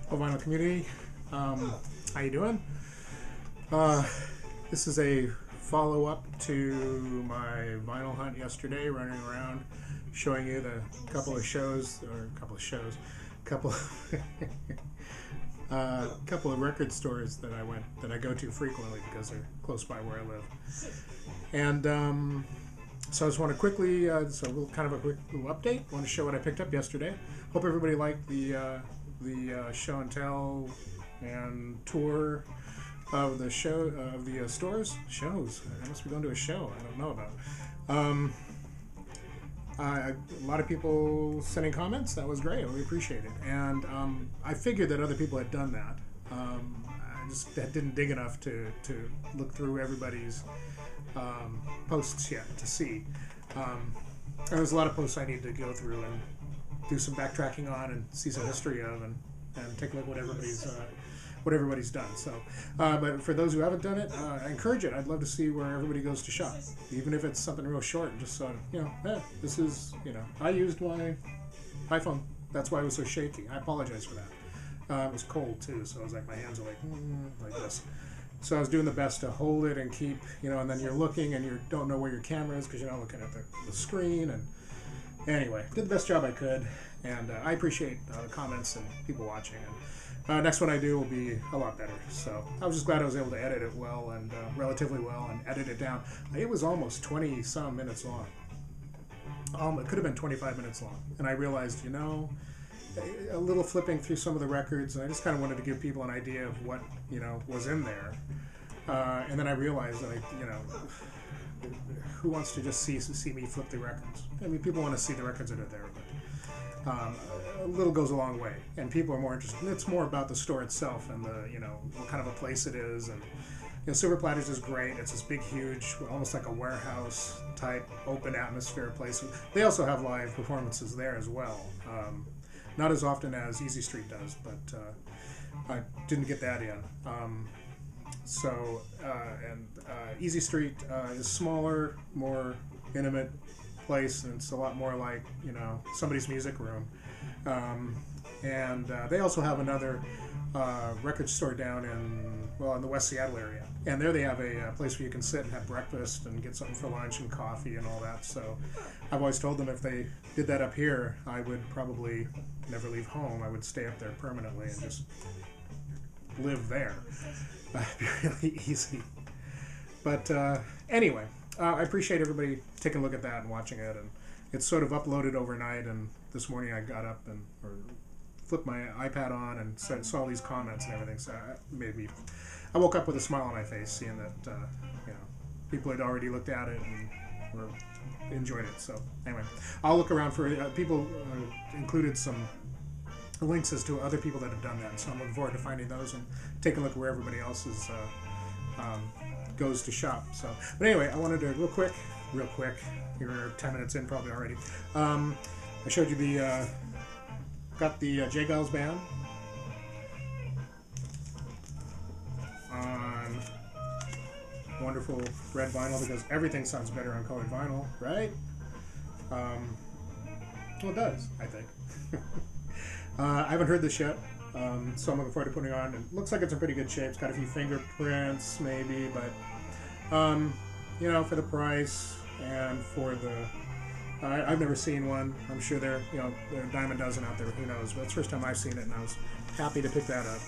Hello, vinyl community. How you doing? Uh, this is a follow-up to my vinyl hunt yesterday, running around, showing you the couple couple of record stores that I go to frequently because they're close by where I live. And so I just want to quickly, kind of a quick little update. Want to show what I picked up yesterday. Hope everybody liked the show and tell and tour of the stores. Shows. I must be going to a show. I don't know about. A lot of people sending comments. That was great. I really appreciate it. And I figured that other people had done that. I just didn't dig enough to look through everybody's posts yet to see. There's a lot of posts I need to go through and do some backtracking on and see some history of and take a look at what everybody's done. So, but for those who haven't done it, I encourage it. I'd love to see where everybody goes to shop, even if it's something real short. Just so this is I used my iPhone. That's why it was so shaky. I apologize for that. It was cold too, so I was like my hands are like this. So I was doing the best to hold it and keep, and then you're looking and you don't know where your camera is because you're not looking at the screen. And anyway, did the best job I could, and I appreciate the comments and people watching. And next one I do will be a lot better. So I was just glad I was able to edit it well and relatively well and edit it down. It was almost 20 some minutes long. It could have been 25 minutes long, and I realized, a little flipping through some of the records, and I just kind of wanted to give people an idea of what was in there. And then I realized that who wants to just see me flip the records? I mean, people want to see the records that are there, but a little goes a long way, and people are more interested. It's more about the store itself and what kind of a place it is. And Silver Platters is great. It's this big, huge, almost like a warehouse type open atmosphere place. They also have live performances there as well. Not as often as Easy Street does, but I didn't get that in. Easy Street is smaller, more intimate place, and it's a lot more like somebody's music room. They also have another record store down in the West Seattle area, and there they have a place where you can sit and have breakfast and get something for lunch and coffee and all that. So I've always told them if they did that up here, I would probably never leave home. I would stay up there permanently and just live there. It'd be really easy. But anyway, I appreciate everybody taking a look at that and watching it. And it's sort of uploaded overnight. And this morning I got up and flipped my iPad on and saw these comments and everything. So I woke up with a smile on my face, seeing that people had already looked at it and were enjoyed it. So anyway, I'll look around for people. Included some links as to other people that have done that. So I'm looking forward to finding those and taking a look at where everybody else goes to shop. So, but anyway, I wanted to real quick. You're 10 minutes in probably already. I showed you got the J. Giles Band on wonderful red vinyl because everything sounds better on colored vinyl, right? Well, it does, I think. I haven't heard this yet, so I'm looking forward to putting it on. It looks like it's in pretty good shape. It's got a few fingerprints, maybe, but for the price and for the, I've never seen one. I'm sure there are a dime a dozen out there. Who knows? But it's the first time I've seen it, and I was happy to pick that up.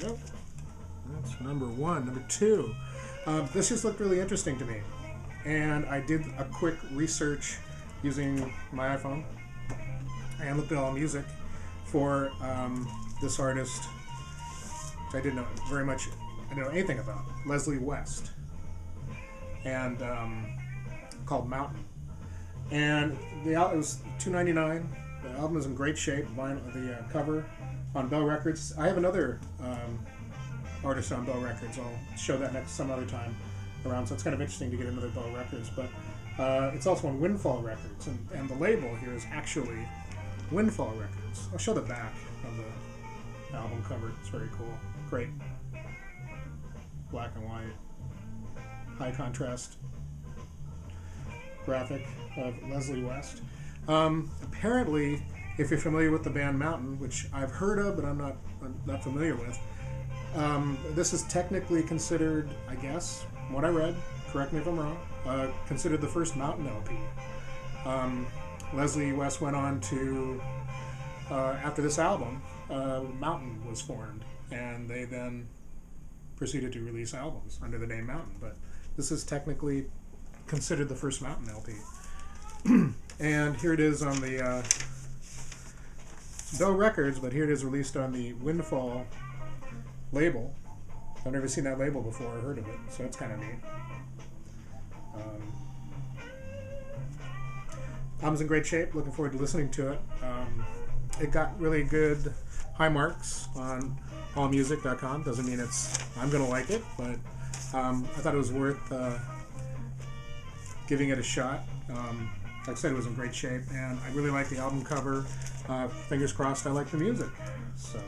Yep, that's number one. Number two, this just looked really interesting to me. And I did a quick research using my iPhone and looked at all music for this artist I didn't know very much. I didn't know anything about Leslie West, and called Mountain. And it was $2.99. The album is in great shape. The cover on Bell Records. I have another artist on Bell Records. I'll show that some other time around. So it's kind of interesting to get another Bell Records, but it's also on Windfall Records, and the label here is actually Windfall Records. I'll show the back of the album cover. It's very cool. Great black and white, high contrast graphic of Leslie West. Apparently, if you're familiar with the band Mountain, which I've heard of but I'm not familiar with, this is technically considered, I guess, from what I read, correct me if I'm wrong, considered the first Mountain LP. Leslie West went on to, after this album, Mountain was formed, and they then proceeded to release albums under the name Mountain, but this is technically considered the first Mountain LP. And here it is on the Bell Records, but here it is released on the Windfall label. I've never seen that label before or heard of it, so it's kind of neat. Album's in great shape. Looking forward to listening to it. It got really good high marks on allmusic.com. Doesn't mean I'm gonna like it, but I thought it was worth giving it a shot. Like I said, it was in great shape, and I really like the album cover. Fingers crossed I like the music. So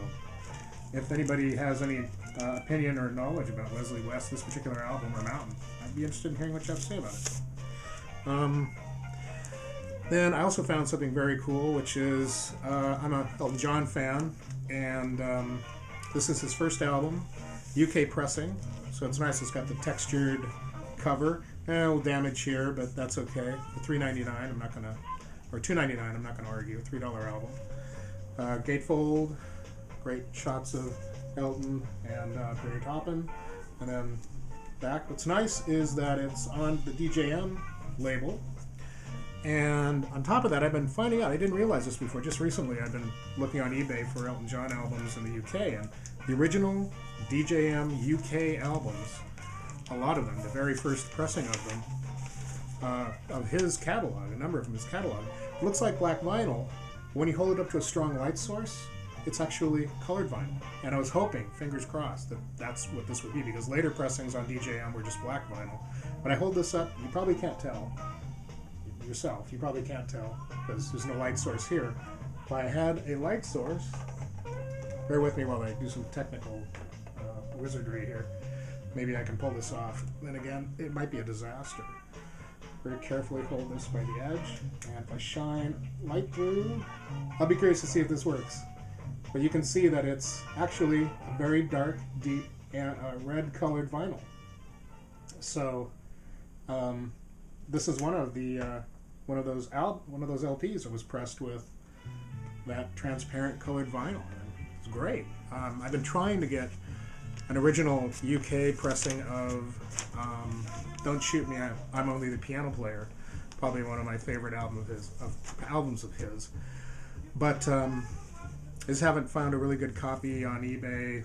if anybody has any opinion or knowledge about Leslie West, this particular album or Mountain, I'd be interested in hearing what you have to say about it. Then I also found something very cool, which is I'm a Elton John fan, and this is his first album, UK pressing. So it's nice. It's got the textured cover. A little damage here, but that's okay. For $3.99, I'm not gonna, or $2.99, I'm not gonna argue. $3 album. Gatefold, great shots of Elton and Barry Toppin, and then back. What's nice is that it's on the DJM label, and on top of that, I've been finding out. I didn't realize this before. Just recently, I've been looking on eBay for Elton John albums in the UK, and the original DJM UK albums, a lot of them, the very first pressing of them, of his catalog, a number of them, his catalog, looks like black vinyl. When you hold it up to a strong light source, it's actually colored vinyl. And I was hoping, fingers crossed, that that's what this would be, because later pressings on DJM were just black vinyl. When I hold this up, you probably can't tell yourself. You probably can't tell, because there's no light source here. If I had a light source, bear with me while I do some technical wizardry here. Maybe I can pull this off. Then again, it might be a disaster. Very carefully hold this by the edge, and if I shine light through, I'll be curious to see if this works. But you can see that it's actually a very dark, deep, and red-colored vinyl. So this is one of those LPs that was pressed with that transparent colored vinyl. It's great. I've been trying to get an original UK pressing of Don't Shoot Me, I'm Only the Piano Player, probably one of my favorite albums of his. But I just haven't found a really good copy on eBay,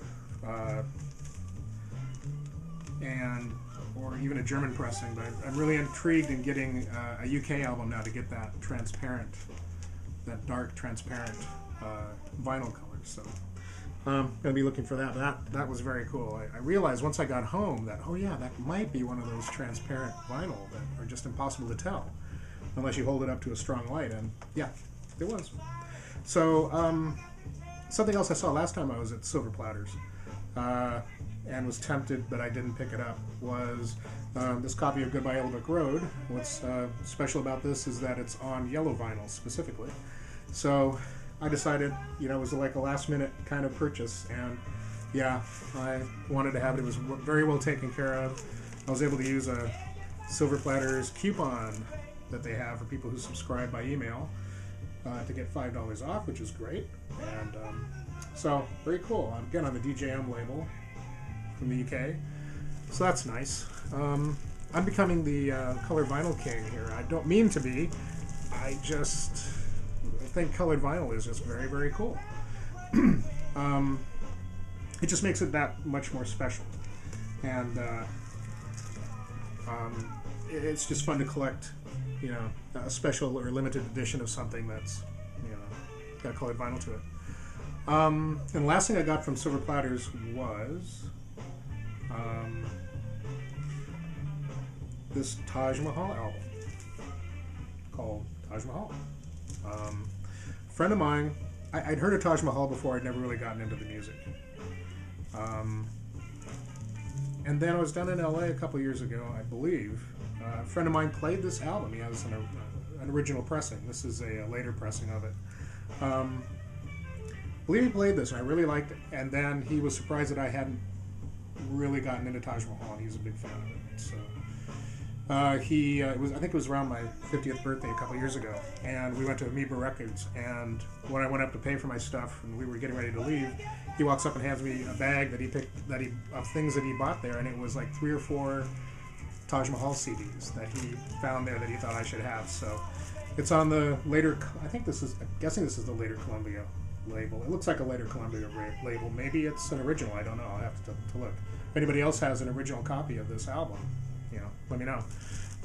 or even a German pressing. But I'm really intrigued in getting a UK album now to get that dark transparent vinyl color. So I'm going to be looking for that. That was very cool. I realized once I got home that, oh yeah, that might be one of those transparent vinyl that are just impossible to tell unless you hold it up to a strong light. And yeah, it was. So something else I saw last time I was at Silver Platters and was tempted, but I didn't pick it up, was this copy of Goodbye Yellowbrick Road. What's special about this is that it's on yellow vinyl specifically. So I decided, it was like a last-minute kind of purchase, and yeah, I wanted to have it. It was very well taken care of. I was able to use a Silver Platters coupon that they have for people who subscribe by email to get $5 off, which is great. And so, very cool. Again, on the DJM label from the UK. So that's nice. I'm becoming the color vinyl king here. I don't mean to be. I think colored vinyl is just very, very cool. It just makes it that much more special, and it's just fun to collect, a special or limited edition of something that's, got colored vinyl to it. And the last thing I got from Silver Platters was this Taj Mahal album called Taj Mahal. Friend of mine, I'd heard of Taj Mahal before. I'd never really gotten into the music. And then I was down in LA a couple years ago, I believe, A friend of mine played this album. He has an original pressing. This is a later pressing of it. I believe he played this, and I really liked it. And then he was surprised that I hadn't really gotten into Taj Mahal, and he's a big fan of it. So I think it was around my 50th birthday a couple years ago, and we went to Amoeba Records. And when I went up to pay for my stuff, and we were getting ready to leave, he walks up and hands me a bag of things that he bought there, and it was like 3 or 4 Taj Mahal CDs that he found there that he thought I should have. So it's on the later. I'm guessing this is the later Columbia label. It looks like a later Columbia label. Maybe it's an original. I don't know. I'll have to look. If anybody else has an original copy of this album, let me know.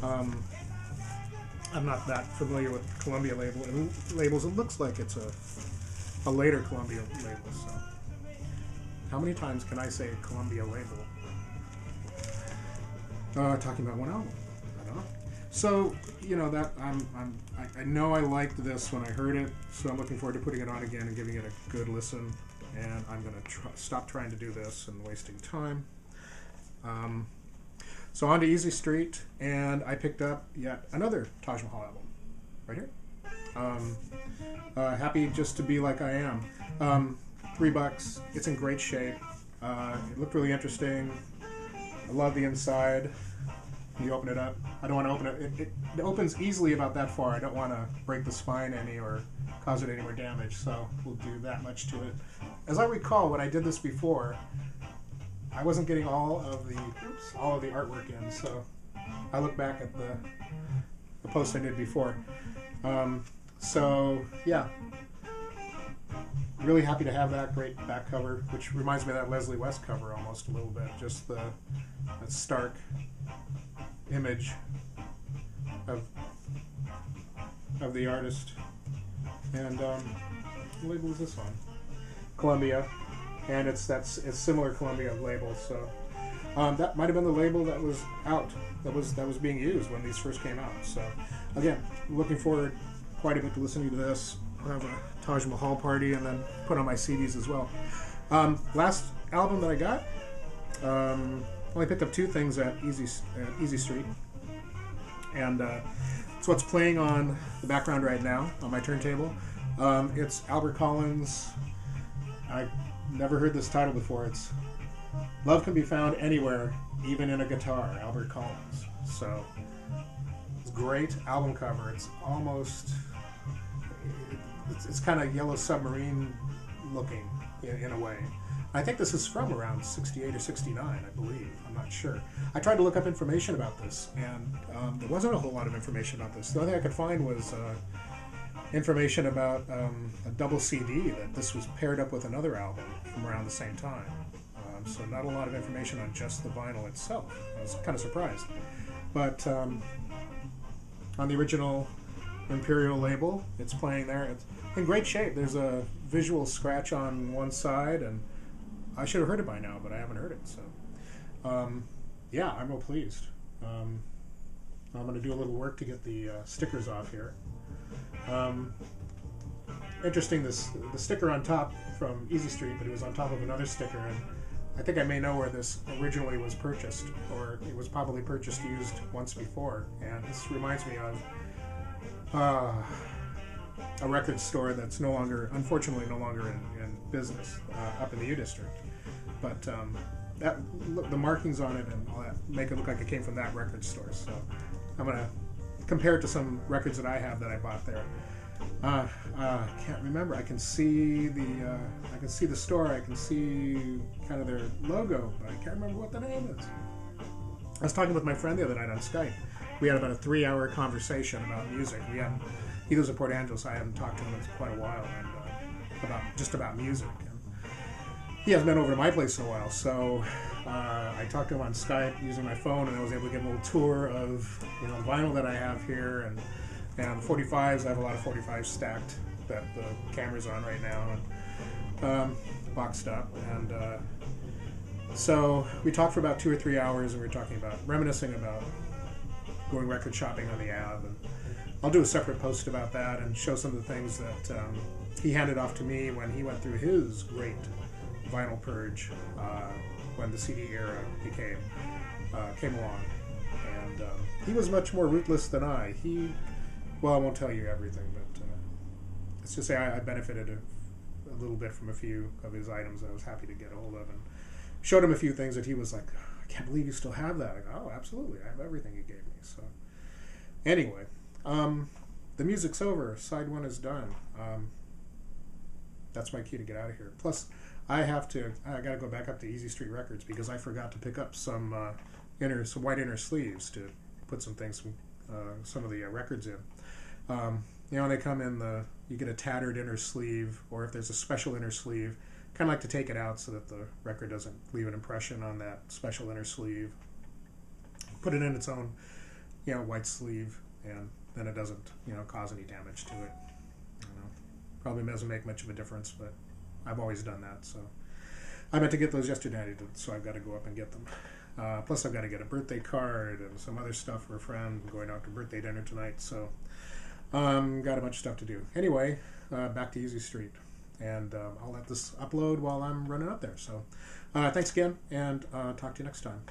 I'm not that familiar with Columbia labels. It looks like it's a later Columbia label. So, how many times can I say Columbia label? Talking about one album. I don't know. So that I know I liked this when I heard it. So I'm looking forward to putting it on again and giving it a good listen. And I'm gonna stop trying to do this and wasting time. So on to Easy Street, and I picked up yet another Taj Mahal album, right here. Happy Just to Be Like I Am. $3. It's in great shape. It looked really interesting. I love the inside. You open it up. I don't want to open it. It opens easily about that far. I don't want to break the spine any or cause it any more damage, so we'll do that much to it. As I recall, when I did this before, I wasn't getting all of the artwork in, so I look back at the post I did before. So yeah, really happy to have that great back cover, which reminds me of that Leslie West cover almost a little bit. Just that stark image of the artist. And what label is this on? Columbia. And it's similar Columbia label, so that might have been the label that was out, that was being used when these first came out. So again, looking forward quite a bit to listening to this. I'll have a Taj Mahal party and then put on my CDs as well. Last album that I got, only picked up 2 things at Easy Street, and it's what's playing on the background right now on my turntable. It's Albert Collins. I never heard this title before. It's Love Can Be Found Anywhere, Even in a Guitar, Albert Collins. So it's great album cover. It's almost, it's kind of Yellow Submarine looking in a way. I think this is from around 68 or 69, I believe. I'm not sure. I tried to look up information about this, and there wasn't a whole lot of information about this. The only thing I could find was information about a double CD that this was paired up with another album from around the same time. So not a lot of information on just the vinyl itself. I was kind of surprised. But on the original Imperial label, it's playing there. It's in great shape. There's a visual scratch on one side, and I should have heard it by now, but I haven't heard it. So yeah, I'm real pleased. I'm going to do a little work to get the stickers off here. Interesting, the sticker on top from Easy Street, but it was on top of another sticker, and I think I may know where this originally was purchased, or it was probably used once before, and this reminds me of a record store that's unfortunately no longer in business up in the U District, but the markings on it and all that make it look like it came from that record store, so I'm going to compare it to some records that I have that I bought there. Can't remember. I can see the store. I can see kind of their logo, but I can't remember what the name is. I was talking with my friend the other night on Skype. We had about a 3-hour conversation about music. He lives in Port Angeles. I haven't talked to him in quite a while, and about music. And he hasn't been over to my place in a while, so I talked to him on Skype using my phone, and I was able to get a little tour of vinyl that I have here, and 45s. I have a lot of 45s stacked that the camera's on right now, and boxed up. And so we talked for about 2 or 3 hours, and we were reminiscing about going record shopping on the Ave. And I'll do a separate post about that and show some of the things that he handed off to me when he went through his great vinyl purge when the CD era came along. And he was much more ruthless than I. Well, I won't tell you everything, but let's just say I benefited a little bit from a few of his items that I was happy to get a hold of, and showed him a few things that he was like, I can't believe you still have that. I go, oh, absolutely, I have everything you gave me. So anyway, the music's over. Side one is done. That's my cue to get out of here. Plus, I got to go back up to Easy Street Records because I forgot to pick up some white inner sleeves to put some of the records in. They come in you get a tattered inner sleeve, or if there's a special inner sleeve, kind of like to take it out so that the record doesn't leave an impression on that special inner sleeve. Put it in its own, white sleeve, and then it doesn't, cause any damage to it. Probably doesn't make much of a difference, but I've always done that. So I meant to get those yesterday, so I've got to go up and get them. Plus, I've got to get a birthday card and some other stuff for a friend. I'm going out to birthday dinner tonight, so got a bunch of stuff to do. Anyway, back to Easy Street, and I'll let this upload while I'm running up there. So thanks again, and talk to you next time.